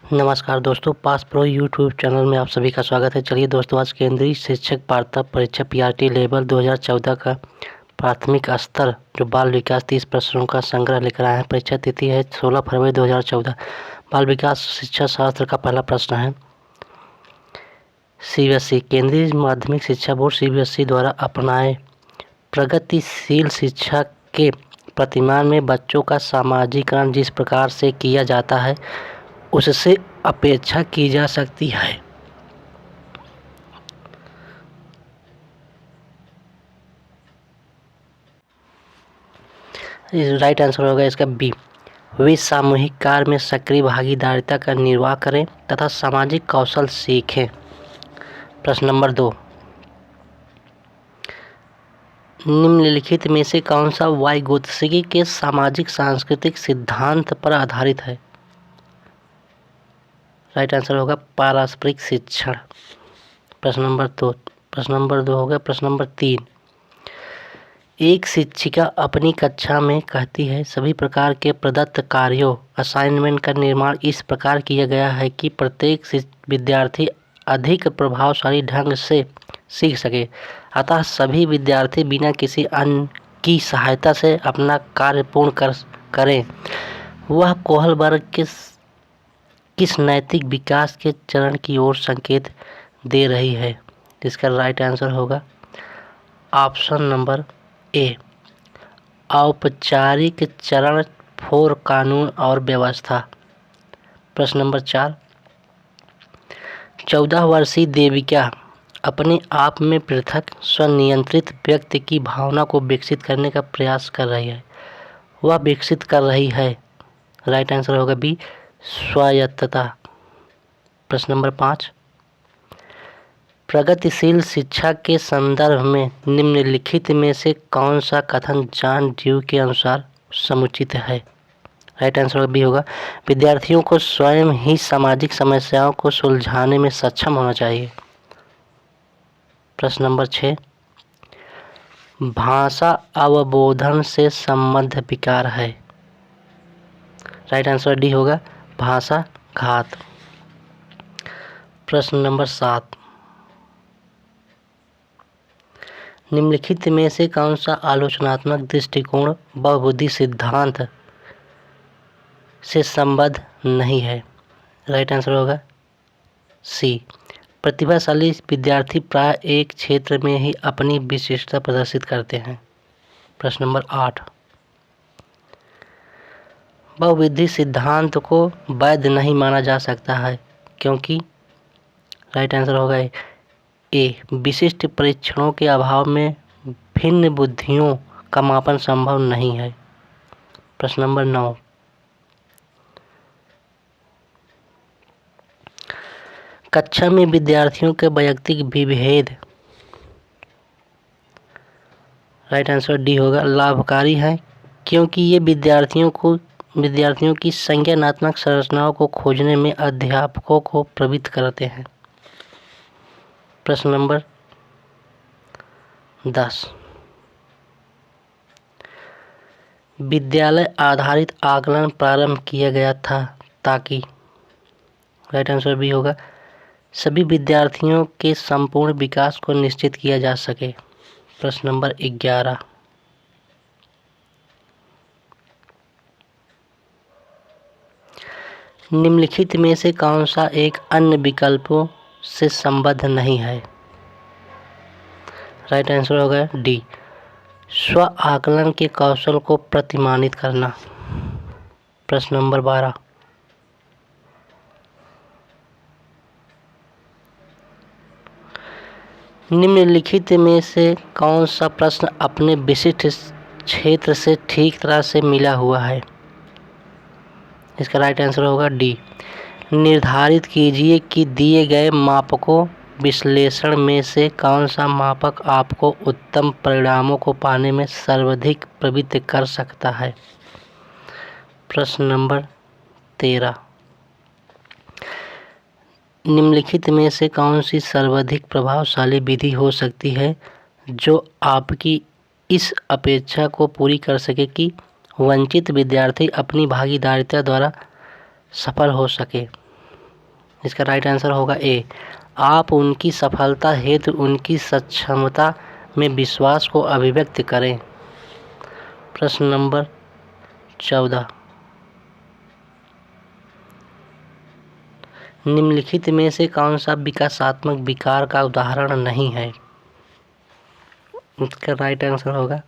नमस्कार दोस्तों, pass pro YouTube channel में आप सभी का स्वागत है। चलिए दोस्तों, आज केंद्रीय शिक्षक पात्रता परीक्षा पीआरटी लेवल 2014 का प्राथमिक स्तर जो बाल विकास 30 प्रश्नों का संग्रह लेकर आए हैं। परीक्षा तिथि है 16 फरवरी 2014। बाल विकास शिक्षा शास्त्र का पहला प्रश्न है। सीबीएसई केंद्रीय माध्यमिक शिक्षा बोर्ड सीबीएसई द्वारा अपनाए प्रगतिशील शिक्षा के प्रतिमान में बच्चों का सामाजिकरण जिस प्रकार से किया जाता है उससे अपेक्षा की जा सकती है। राइट आंसर होगा इसका बी। वे सामूहिक कार्य में सक्रिय भागीदारिता का निर्वाह करें तथा सामाजिक कौशल सीखें। प्रश्न नंबर 2, निम्नलिखित में से कौन सा वाइगोत्स्की के सामाजिक सांस्कृतिक सिद्धांत पर आधारित है? राइट आंसर होगा पारस्परिक शिक्षण। प्रश्न नंबर 2 हो गया। प्रश्न नंबर 3, एक शिक्षिका अपनी कक्षा में कहती है सभी प्रकार के प्रदत्त कार्यों असाइनमेंट का निर्माण इस प्रकार किया गया है कि प्रत्येक विद्यार्थी अधिक प्रभावशाली ढंग से सीख सके, अतः सभी विद्यार्थी बिना किसी अन्य की सहायता से अपना कार्य पूर्ण करें। वह कोहल वर्ग किस नैतिक विकास के चरण की ओर संकेत दे रही है? इसका राइट आंसर होगा ऑप्शन नंबर ए, औपचारिक चरण 4 कानून और व्यवस्था। प्रश्न नंबर 4, 14 वर्षीय देविका अपने आप में पृथक स्वनियंत्रित व्यक्ति की भावना को विकसित करने का प्रयास कर रही है। वह विकसित कर रही है। राइट आंसर होगा बी, स्वायत्तता। प्रश्न नंबर 5, प्रगतिशील शिक्षा के संदर्भ में निम्नलिखित में से कौन सा कथन जॉन ड्यू के अनुसार समुचित है? राइट आंसर बी होगा, विद्यार्थियों को स्वयं ही सामाजिक समस्याओं को सुलझाने में सक्षम होना चाहिए। प्रश्न नंबर 6, भाषा अवबोधन से संबद्ध विकार है। राइट आंसर डी होगा, भाषा घात। प्रश्न नंबर 7, निम्नलिखित में से कौन सा आलोचनात्मक दृष्टिकोण बहुबुद्धि सिद्धांत से संबद्ध नहीं है? राइट आंसर होगा सी, प्रतिभाशाली विद्यार्थी प्राय एक क्षेत्र में ही अपनी विशिष्टता प्रदर्शित करते हैं। प्रश्न नंबर 8, बहुबुद्धि सिद्धांत को वैध नहीं माना जा सकता है क्योंकि? राइट आंसर होगा ए, विशिष्ट परीक्षणों के अभाव में भिन्न बुद्धियों का मापन संभव नहीं है। प्रश्न नंबर 9, कक्षा में विद्यार्थियों के वैयक्तिक विभेद, राइट आंसर डी होगा, लाभकारी है क्योंकि ये विद्यार्थियों की संज्ञानात्मक संरचनाओं को खोजने में अध्यापकों को प्रवृत्त करते हैं। प्रश्न नंबर 10, विद्यालय आधारित आकलन प्रारंभ किया गया था ताकि? राइट आंसर बी होगा, सभी विद्यार्थियों के संपूर्ण विकास को निश्चित किया जा सके। प्रश्न नंबर 11, निम्नलिखित में से कौन सा एक अन्य विकल्पों से संबद्ध नहीं है? राइट आंसर होगा डी, स्व आकलन के कौशल को प्रतिमानित करना। प्रश्न नंबर 12, निम्नलिखित में से कौन सा प्रश्न अपने विशिष्ट क्षेत्र से ठीक तरह से मिला हुआ है? इसका राइट आंसर होगा डी, निर्धारित कीजिए कि दिए गए मापकों विश्लेषण में से कौन सा मापक आपको उत्तम परिणामों को पाने में सर्वाधिक प्रवृत्त कर सकता है। प्रश्न नंबर 13, निम्नलिखित में से कौन सी सर्वाधिक प्रभावशाली विधि हो सकती है जो आपकी इस अपेक्षा को पूरी कर सके कि वंचित विद्यार्थी अपनी भागीदारिता द्वारा सफल हो सके? इसका राइट आंसर होगा ए। आप उनकी सफलता हेतु उनकी सक्षमता में विश्वास को अभिव्यक्त करें। प्रश्न नंबर 14, निम्नलिखित में से कौन सा विकासात्मक विकार का उदाहरण नहीं है? इसका राइट आंसर होगा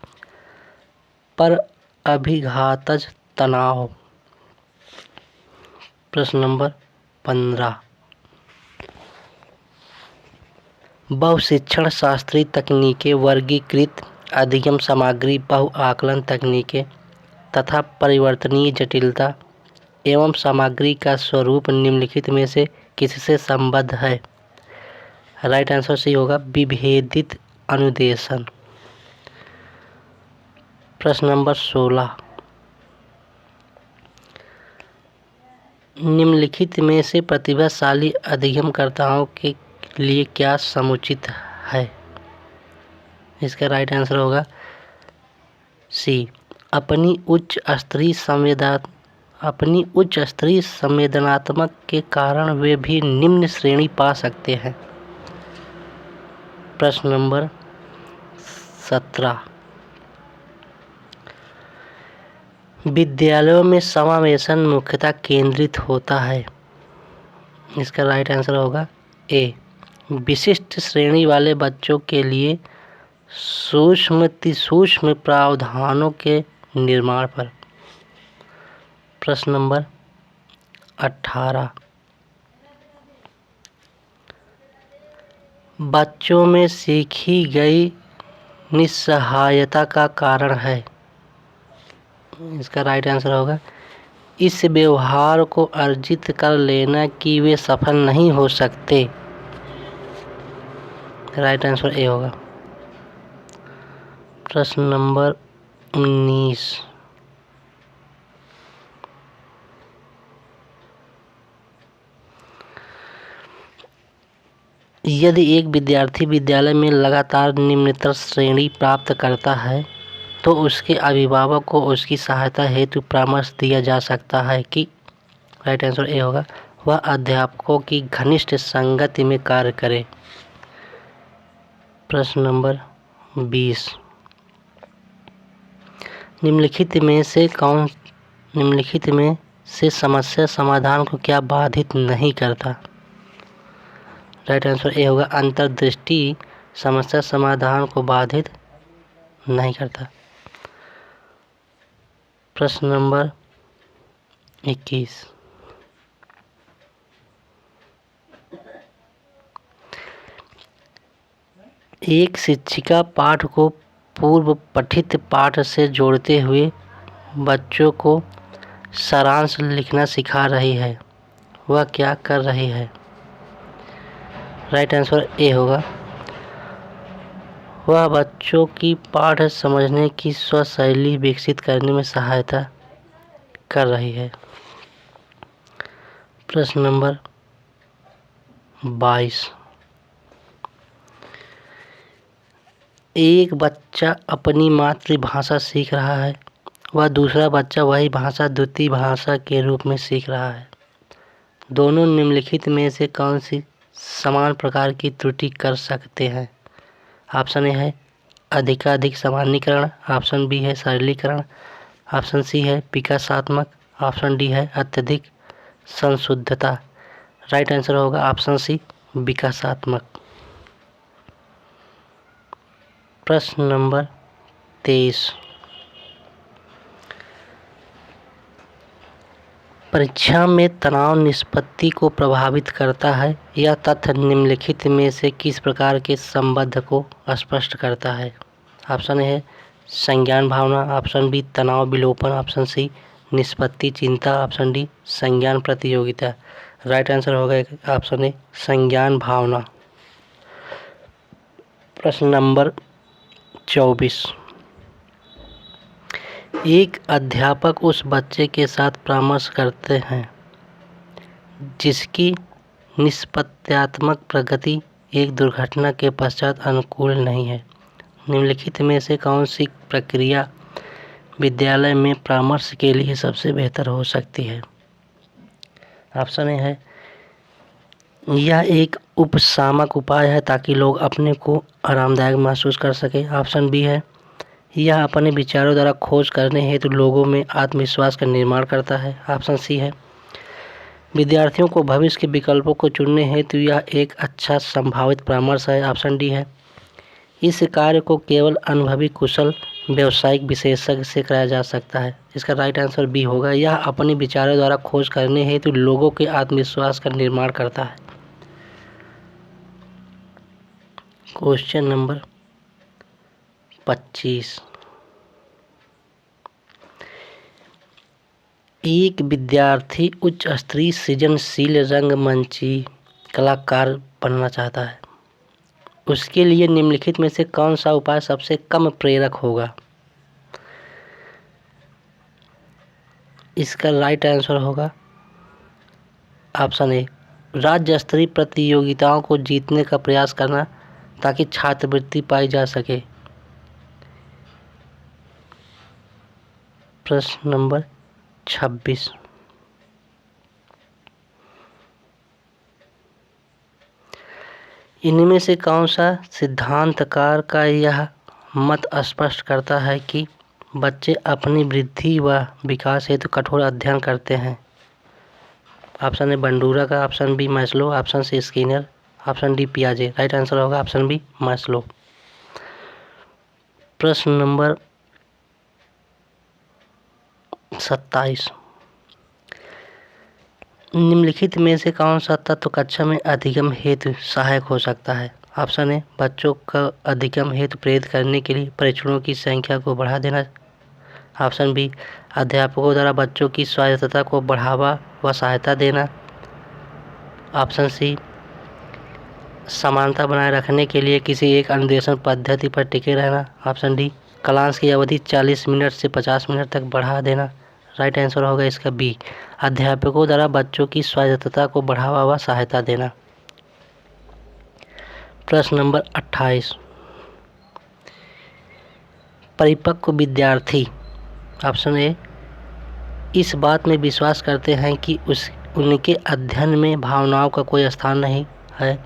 पर अभिघातज तनाव। प्रश्न नंबर 15, बहुशिक्षण शास्त्री तकनीकें वर्गीकृत अधिगम सामग्री बहुआकलन तकनीकें तथा परिवर्तनीय जटिलता एवं सामग्री का स्वरूप निम्नलिखित में से किससे संबद्ध है? राइट आंसर सी होगा विभेदित अनुदेशन। प्रश्न नंबर 16, निम्नलिखित में से प्रतिभाशाली अधिगमकर्ताओं के लिए क्या समुचित है? इसका राइट आंसर होगा सी, अपनी उच्च स्तरीय संवेदनात्मक के कारण वे भी निम्न श्रेणी पा सकते हैं। प्रश्न नंबर 17, विद्यालयों में समावेशन मुख्यतः केंद्रित होता है। इसका राइट आंसर होगा ए, विशिष्ट श्रेणी वाले बच्चों के लिए सूक्ष्म प्रावधानों के निर्माण पर। प्रश्न नंबर 18, बच्चों में सीखी गई निस्सहायता का कारण है। इसका राइट आंसर होगा इस व्यवहार को अर्जित कर लेना कि वे सफल नहीं हो सकते। राइट आंसर ए होगा। प्रश्न नंबर 19, यदि एक विद्यार्थी विद्यालय में लगातार निम्नतर श्रेणी प्राप्त करता है तो उसके अभिभावक को उसकी सहायता हेतु परामर्श दिया जा सकता है कि? राइट आंसर ए होगा वह अध्यापकों की घनिष्ठ संगति में कार्य करे। प्रश्न नंबर 20, निम्नलिखित में से समस्या समाधान को क्या बाधित नहीं करता? राइट आंसर ए होगा अंतर्दृष्टि समस्या समाधान को बाधित नहीं करता। प्रश्न नंबर 21, एक शिक्षिका पाठ को पूर्व पठित पाठ से जोड़ते हुए बच्चों को सारांश लिखना सिखा रही है, वह क्या कर रही है? राइट आंसर ए होगा वह बच्चों की पाठ समझने की स्वशैली विकसित करने में सहायता कर रही है। प्रश्न नंबर 22, एक बच्चा अपनी मातृभाषा सीख रहा है, वह दूसरा बच्चा वही भाषा द्वितीय भाषा के रूप में सीख रहा है। दोनों निम्नलिखित में से कौन सी समान प्रकार की त्रुटि कर सकते हैं? ऑप्शन ए है अधिकाधिक सामान्यीकरण, ऑप्शन बी है सरलीकरण, ऑप्शन सी है विकासात्मक, ऑप्शन डी है अत्यधिक संशुद्धता। राइट आंसर होगा ऑप्शन सी विकासात्मक। प्रश्न नंबर 23, परीक्षा में तनाव निष्पत्ति को प्रभावित करता है यह तथ्य निम्नलिखित में से किस प्रकार के संबंध को स्पष्ट करता है? ऑप्शन ए है संज्ञान भावना, ऑप्शन बी तनाव विलोपन, ऑप्शन सी निष्पत्ति चिंता, ऑप्शन डी संज्ञान प्रतियोगिता। राइट आंसर होगा ऑप्शन ए संज्ञान भावना। प्रश्न नंबर 24, एक अध्यापक उस बच्चे के साथ परामर्श करते हैं जिसकी निष्पत्त्यात्मक प्रगति एक दुर्घटना के पश्चात अनुकूल नहीं है। निम्नलिखित में से कौन सी प्रक्रिया विद्यालय में परामर्श के लिए सबसे बेहतर हो सकती है? ऑप्शन ए है यह एक उपशामक उपाय है ताकि लोग अपने को आरामदायक महसूस कर सके। ऑप्शन बी है, यह अपने विचारों द्वारा खोज करने हेतु लोगों में आत्मविश्वास का निर्माण करता है। ऑप्शन सी है, विद्यार्थियों को भविष्य के विकल्पों को चुनने हेतु यह एक अच्छा संभावित परामर्श है। ऑप्शन डी है, इस कार्य को केवल अनुभवी कुशल व्यावसायिक विशेषज्ञ से कराया जा सकता है। इसका राइट आंसर बी होगा, यह अपने विचारों द्वारा खोज करने हेतु लोगों के आत्मविश्वास का निर्माण करता है। क्वेश्चन नंबर 25, एक विद्यार्थी उच्च स्तरीय सृजनशील रंगमंची कलाकार बनना चाहता है। उसके लिए निम्नलिखित में से कौन सा उपाय सबसे कम प्रेरक होगा? इसका राइट आंसर होगा ऑप्शन ए, राज्य स्तरीय प्रतियोगिताओं को जीतने का प्रयास करना ताकि छात्रवृत्ति पाई जा सके। प्रश्न नंबर 26, इनमें से कौन सा सिद्धांतकार का यह मत स्पष्ट करता है कि बच्चे अपनी वृद्धि व विकास हेतु कठोर अध्ययन करते हैं? ऑप्शन ए बंडूरा का, option B Maslow, option C Skinner, option D पियाजे। राइट आंसर होगा ऑप्शन बी मैस्लो। प्रश्न नंबर 27, निम्नलिखित में से कौन सा तत्व कक्षा में अधिगम हेतु सहायक हो सकता है? ऑप्शन ए, बच्चों का अधिगम हेतु प्रेरित करने के लिए परीक्षणों की संख्या को बढ़ा देना। ऑप्शन बी, अध्यापकों द्वारा बच्चों की स्वायत्तता को बढ़ावा व सहायता देना। ऑप्शन सी, समानता बनाए रखने के लिए किसी एक अनुदेशन पद्धति पर टिके रहना। ऑप्शन डी, क्लास की अवधि 40 मिनट से 50 मिनट तक बढ़ा देना। राइट आंसर होगा इसका बी, अध्यापकों द्वारा बच्चों की स्वायत्तता को बढ़ावा व सहायता देना। प्रश्न नंबर 28, परिपक्व विद्यार्थी ऑप्शन ए इस बात में विश्वास करते हैं कि उनके अध्ययन में भावनाओं का कोई स्थान नहीं है।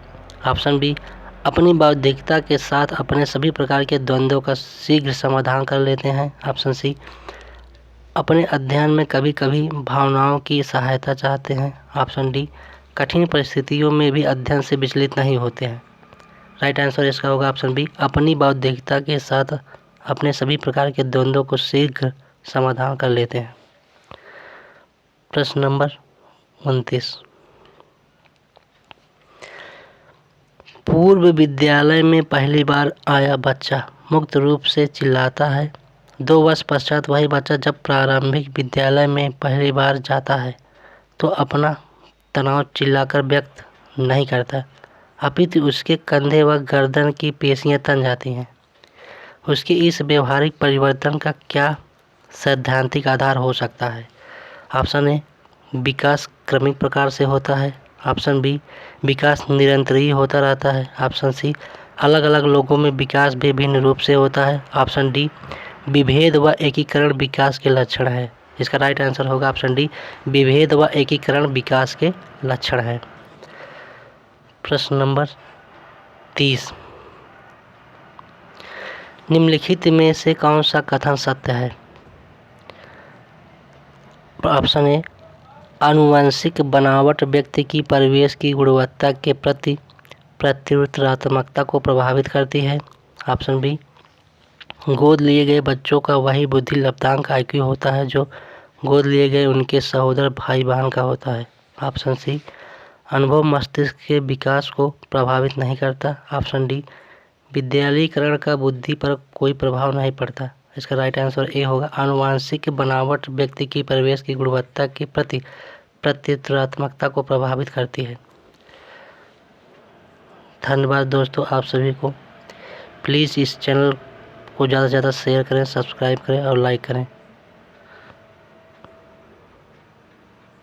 ऑप्शन बी, अपनी बौद्धिकता के साथ अपने सभी प्रकार के द्वंद्वों का शीघ्र समाधान कर लेते हैं। ऑप्शन सी, अपने अध्ययन में कभी कभी भावनाओं की सहायता चाहते हैं। ऑप्शन डी, कठिन परिस्थितियों में भी अध्ययन से विचलित नहीं होते हैं। राइट आंसर इसका होगा ऑप्शन बी, अपनी बौद्धिकता के साथ अपने सभी प्रकार के द्वंद्वों को शीघ्र समाधान कर लेते हैं। प्रश्न नंबर 29, पूर्व विद्यालय में पहली बार आया बच्चा मुक्त रूप से चिल्लाता है। 2 वर्ष पश्चात वही बच्चा जब प्रारंभिक विद्यालय में पहली बार जाता है तो अपना तनाव चिल्लाकर व्यक्त नहीं करता, अपितु उसके कंधे व गर्दन की पेशियां तन जाती हैं। उसके इस व्यवहारिक परिवर्तन का क्या सैद्धांतिक आधार हो सकता है? ऑप्शन ए, विकास क्रमिक प्रकार से होता है। ऑप्शन बी, विकास निरंतरीय होता रहता है। ऑप्शन सी, अलग अलग लोगों में विकास भी भिन्न रूप से होता है। ऑप्शन डी, विभेद व एकीकरण विकास के लक्षण है। इसका राइट आंसर होगा ऑप्शन डी, विभेद व एकीकरण विकास के लक्षण है। प्रश्न नंबर 30, निम्नलिखित में से कौन सा कथन सत्य है? ऑप्शन ए, आनुवंशिक बनावट व्यक्ति की परिवेश की गुणवत्ता के प्रति प्रत्युत्तरात्मकता को प्रभावित करती है। ऑप्शन बी, गोद लिए गए बच्चों का वही बुद्धि लब्धांक IQ होता है जो गोद लिए गए उनके सहोदर भाई बहन का होता है। ऑप्शन सी, अनुभव मस्तिष्क के विकास को प्रभावित नहीं करता। ऑप्शन डी, विद्यालयीकरण का बुद्धि पर कोई प्रभाव नहीं पड़ता। इसका राइट आंसर ए होगा, आनुवांशिक बनावट व्यक्ति की परिवेश की गुणवत्ता के प्रति प्रत्युत्तरात्मकता को प्रभावित करती है। धन्यवाद दोस्तों आप सभी को। प्लीज़ इस चैनल को ज़्यादा से ज़्यादा शेयर करें, सब्सक्राइब करें और लाइक करें।